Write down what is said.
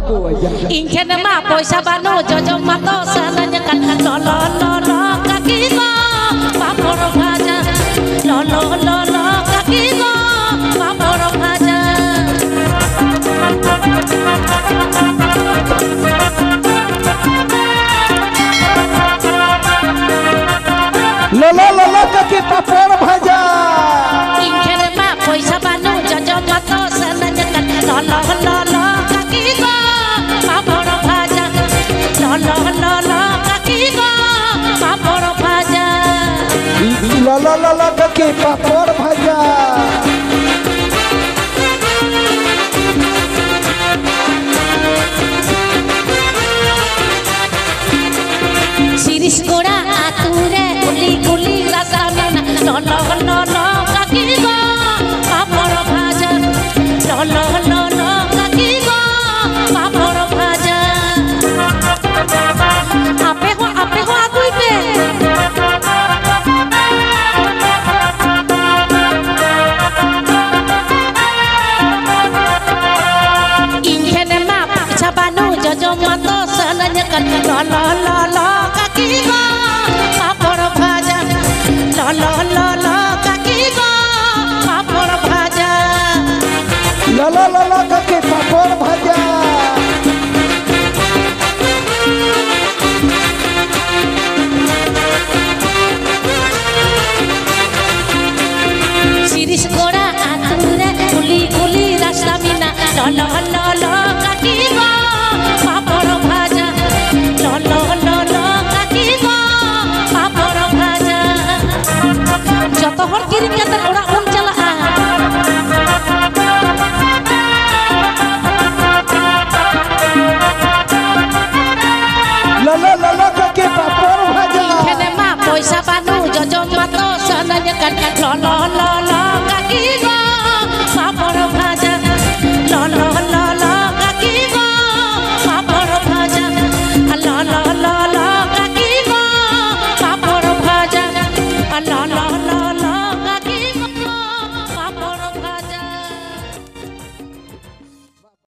ᱤᱧ ᱴᱷᱮᱱ ᱢᱟ ᱯᱚᱭᱥᱟ ᱵᱟᱹᱱᱩᱜ ᱡᱚᱡᱚᱢ ᱢᱟᱛᱚ ᱥᱟᱱᱟᱧ ᱠᱟᱱ ᱞᱚᱞᱚ ᱞᱚᱞᱚ ᱠᱟᱠᱤ ᱜᱚ ᱯᱟᱯᱚᱲ ᱵᱷᱟᱡᱟ ᱞᱚᱞᱚ ᱞᱚᱞᱚ ᱠᱟᱠᱤ ᱜᱚ ᱯᱟᱯᱚᱲ ভাজা ললো ললো কাকি পাপড় ভাজা ᱤᱧ ᱴᱷᱮᱱ ᱢᱟ ᱯᱚᱭᱥᱟ ᱵᱟᱹᱱᱩᱜ ᱡᱚᱡᱚᱢ ᱢᱟᱛᱚ ᱥᱟᱱᱟᱧ ᱠᱟᱱ ᱞᱚᱞᱚ ᱞᱚᱞᱚ ᱠᱟᱠᱤ ᱜᱚ ᱯᱟᱯᱚᱲ ভাজা ললো ললো কাকি গো পাপড় ভাজা ললো ললো কাকি পাপড় ভাজা শিরিষ গোড়া আতুরে গুলি গুলি রাসা মেনা ললো ললো কাকি গো পাপড় ভাজা ললো ললো কাকি গো পাপড় ভাজা আপে হো আগুই পে ইনখানে মা পয়সা বানু জজম মত সানান্য কান ললো ললো কাকি গো পাপড় ভাজা ললো ললো কাকি গো পাপড় ভাজা ললো ললো কাকি পাপড় ভাজা শিরিষ গোড়া আতুরে গুলি গুলি রাসা মিনা ললো ললো কাকি গো পাপড় ভাজা ললো ললো কাকি গো পাপড় ভাজা যত হর কিরিং কাতে ওড়াগ বন চালাগা ললো ললো কাকি পাপড় ভাজা ইনখানে মা পয়সা বানু জজম মাতো সানান্য কান ললো ললো